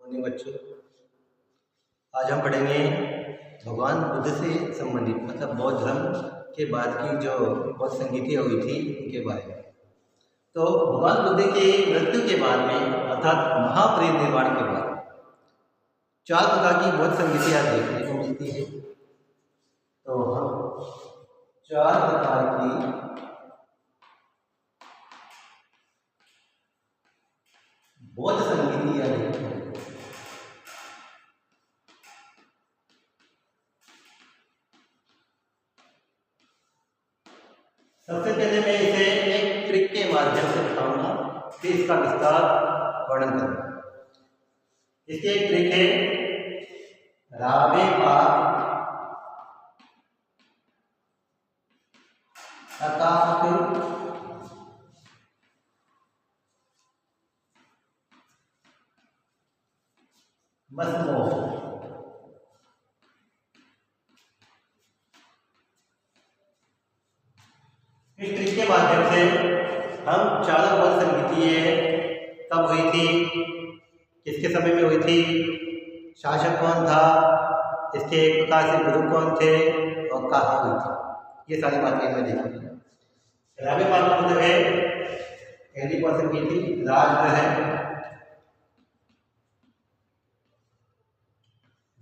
Morning बच्चों, आज हम पढ़ेंगे भगवान बुद्ध से संबंधित मतलब बौद्ध धर्म के बाद की जो बौद्ध संगीतियाँ हुई थी उनके बारे में। तो भगवान बुद्ध के मृत्यु के बाद में अर्थात महापरिनिर्वाण के बाद 4 प्रकार की बौद्ध संगीतियाँ देखने को मिलती है। तो हम 4 प्रकार की बौद्ध संगीतियाँ देखते हैं। सबसे पहले मैं इसे एक ट्रिक के माध्यम से बताऊंगा, फिर इसका विस्तार वर्णन करूंगा। इसकी एक ट्रिक है रावे पाक मसमो। इस ट्रिक के माध्यम से हम 4 बौद्ध संगीतियाँ कब हुई थी, किसके समय में हुई थी, शासक कौन था, इसके एक प्रकार से गुरु कौन थे और कहाँ हुई थी, ये सारी बातें इसमें देखेंगे। रावे पाक का मतलब है पहली बौद्ध संगीति राजग्रह,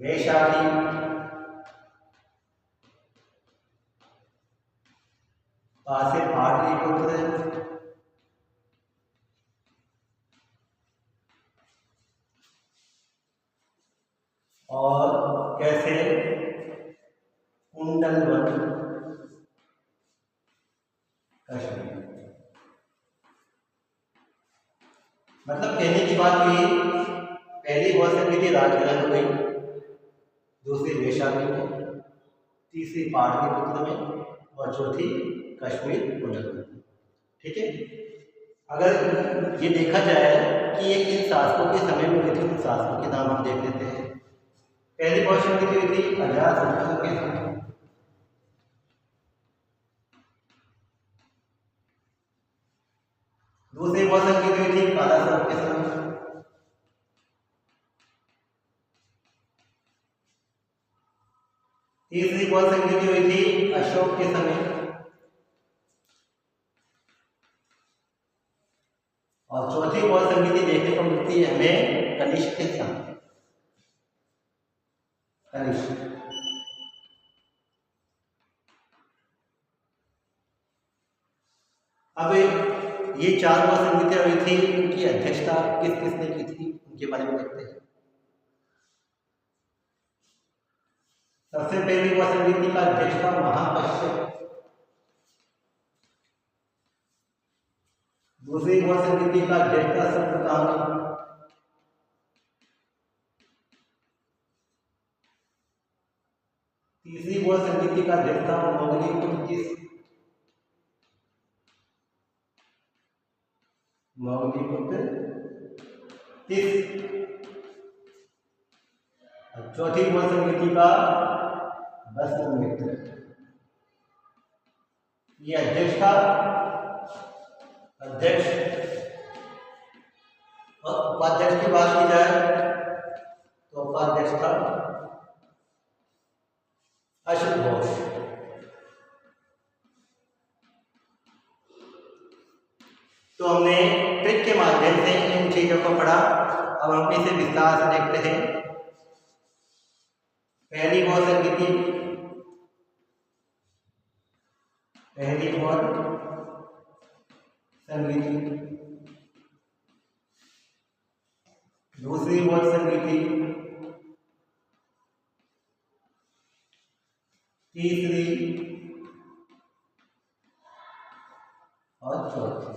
वैशाली, पासे पाटलिपुत्र, और कैसे कुंडलवन कश्मीर। मतलब कहने की बात हुई, पहली बौद्ध संगीति राजग्रह में हुई, दूसरी वैशाली में, तीसरी पाटलिपुत्र में और चौथी कश्मीर कुंडल। ठीक है, अगर ये देखा जाए कि ये किन शासकों के समय में हुई थी, उन शासकों के नाम हम देख लेते हैं। पहली बौद्ध संगीति हुई थी अजातशत्रु के समय, दूसरी बौद्ध संगीति हुई थी कालाशोक के समय, तीसरी बौद्ध संगीति हुई थी अशोक के समय, और चौथी बौद्ध संगीति देखने को मिलती है हमें कनिष्क के समय। कनिष्क अब ये 4 बौद्ध संगीतियाँ हुई थी, उनकी अध्यक्षता किस किसने की थी उनके बारे में देखते हैं। सबसे पहली बौद्ध संगीति का अध्यक्ष था महाकश्यप, दूसरी बौद्ध संगीति का अध्यक्ष था सत्यकाम, तीसरी बौद्ध संगीति का अध्यक्ष था मौलिपुत्र, चौथी बौद्ध संगीति का वसुमित्र, ये अध्यक्ष था। अध्यक्ष और उपाध्यक्ष की बात की जाए तो उपाध्यक्ष था अशुतोष। तो हमने ट्रिक के माध्यम से इन चीजों को पढ़ा, अब हम इसे विस्तार से देखते हैं। पहली बौद्ध संगीति, दूसरी बौद्ध संगीति, तीसरी और चौथी।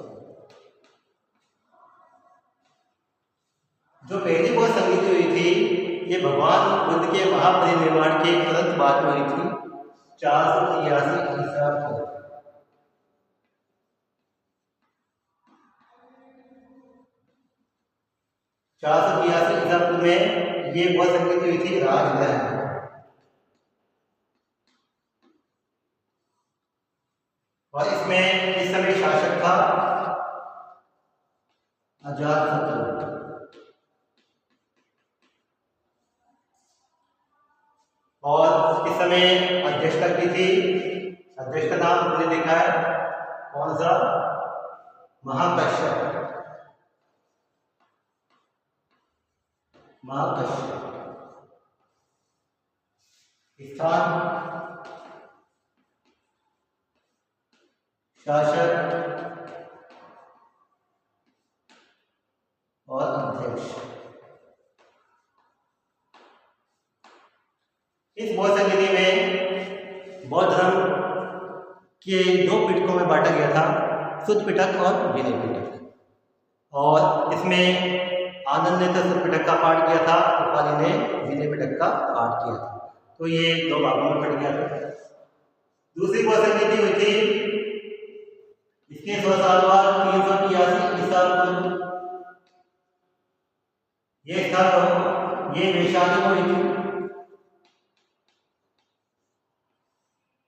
जो पहली बौद्ध संगीति हुई थी ये भगवान बुद्ध के महापरिनिर्वाण के तुरंत बाद में हुई थी, 483 ईसा पूर्व। ईसा पूर्व में ये बौद्ध संगीति हुई थी राजग्रह, और इसमें इस समय शासक था अजातशत्रु। और इस समय अध्यक्षता की थी, अध्यक्ष का नाम हमने देखा है कौन सा, महाकश्यप। महाकश्यप स्थान शासक और अध्यक्ष। इस बौद्ध संगीति में बौद्ध धर्म के दो पिटकों में बांटा गया था, शुद्ध पिटक और विनय पिटक। और इसमें आनंद ने तो शुद्ध पिटक का पाठ किया था, उपाली ने विनय पिटक का पाठ किया था। तो ये दो भागों में पड़ गया था। दूसरी बौद्ध संगीति हुई थी इसके 100 साल बाद 383 ईसा पूर्व। ये वैशाली में हुई थी।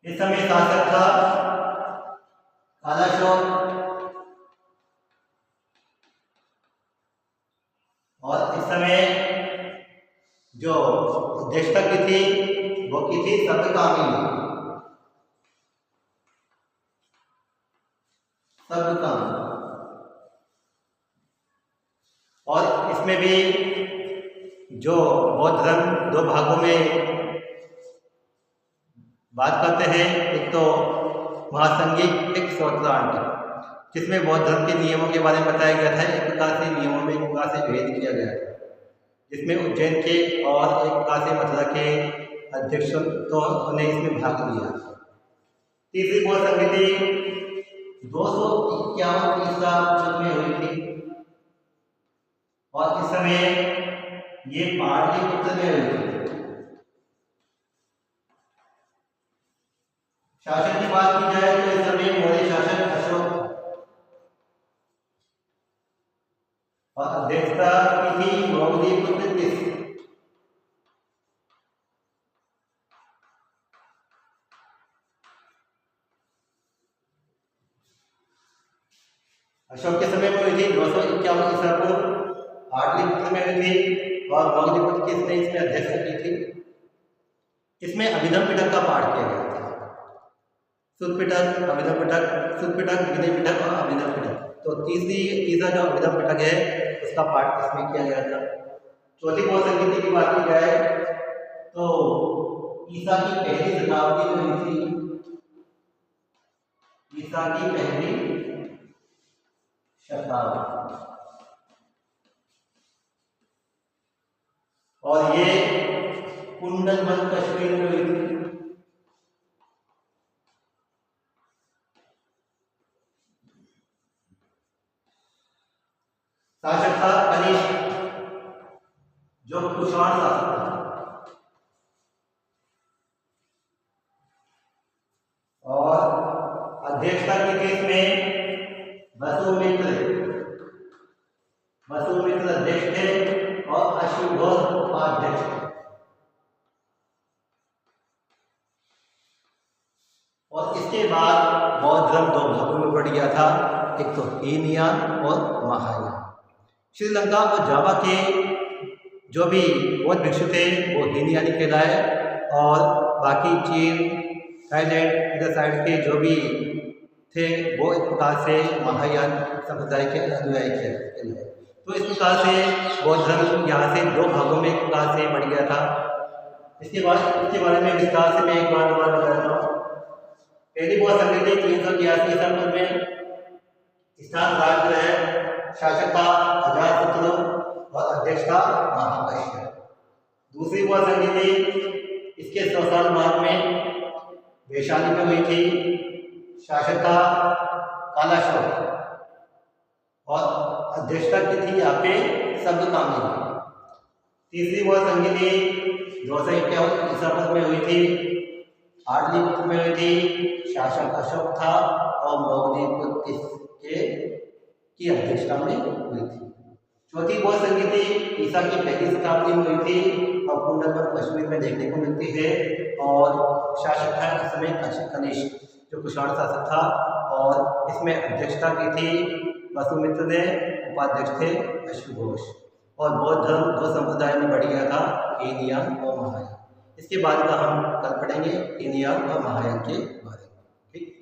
इस समय शासक था कालाशोक और इस समय जो अध्यक्षता की थी वो की थी सब्दकामी। और इसमें भी जो बौद्ध धर्म दो भागों में बात करते हैं, एक तो महासंगीत, एक सौत्रांत, जिसमें बौद्ध धर्म के नियमों के बारे में बताया गया था। एक प्रकार से नियमों में एक प्रकार से भेद किया गया था, जिसमें उज्जैन के और एक प्रकार से मथुरा के अध्यक्ष तो ने इसमें भाग लिया। तीसरी बौद्ध संगीति 251 ईसा पूर्व में हुई थी और इस समय ये पाटलिपुत्र में हुई थी। शासन की बात की जाए तो इस समय मौर्य शासक अशोक और अध्यक्षता की थी मौर्यपुत्र किस। अशोक के समय में हुई थी 251 ईसा पूर्व, पाटलिपुत्र में हुई थी और मौर्यपुत्र किसने इसमें अध्यक्षता की थी। इसमें अभिधम पिटक का पाठ किया गया था। शुद्ध पिटक, अभिधम पिटक, शुद्ध पिटक, विनय पिटक और अभिधम पिटक। तो तीसरा जो अभिधम पिटक है उसका पाठ इसमें किया गया था। चौथी बौद्ध संगीति की बात की जाए तो ईसा की पहली शताब्दी में हुई थी। ईसा की पहली शताब्दी और ये कुंडलबंद कश्मीर में हुई थी। शासक था कनिष्क, जो कुषाण शासक था। और अध्यक्षता की थी इसमें वसुमित्र अध्यक्ष थे और अश्वघोष उपाध्यक्ष थे। और इसके बाद बौद्ध धर्म दो भागों में बढ़ गया था, एक तो हीनयान और महायान। श्रीलंका और जावा के जो भी बौद्ध भिक्षु थे वो हीनयानी कहलाए और बाकी चीन, थाईलैंड इधर साइड के जो भी थे वो एक प्रकार से महायान संप्रदाय के अनुयायी कहलाए। तो इस प्रकार से बौद्ध धर्म यहाँ से दो भागों में एक प्रकार से बढ़ गया था। इसके बारे में विस्तार से मैं एक बार दोबारा बताता हूँ। पहली बौद्ध संगीति 383 ईसा पूर्व में स्थान राज्य है, शासक था अजातशत्रु और अध्यक्ष था महाकश्यप। दूसरी बौद्ध संगीति इसके 100 साल बाद में वैशाली में हुई थी। शासक था कालाशोक और अध्यक्षता की थी यहाँ पे सब्दकामी। तीसरी बौद्ध संगीति 251 ईसा पूर्व में हुई थी, पाटलिपुत्र में हुई थी। शासक अशोक था और मौर्यपुत्र की अध्यक्षता में हुई थी। चौथी बौद्ध संगीति ईसा की पहली शताब्दी में हुई थी और कुंडलबंद कश्मीर में देखने को मिलती है। और शासक था इस समय कनिष्क, जो कुषाण शासक था और इसमें अध्यक्षता की थी वसुमित्र ने, उपाध्यक्ष थे अश्वघोष। और बौद्ध धर्म दो संप्रदाय में बढ़ गया था, हीनयान और महायान। इसके बाद का हम कल पढ़ेंगे इन या व महायान के बारे में। ठीक।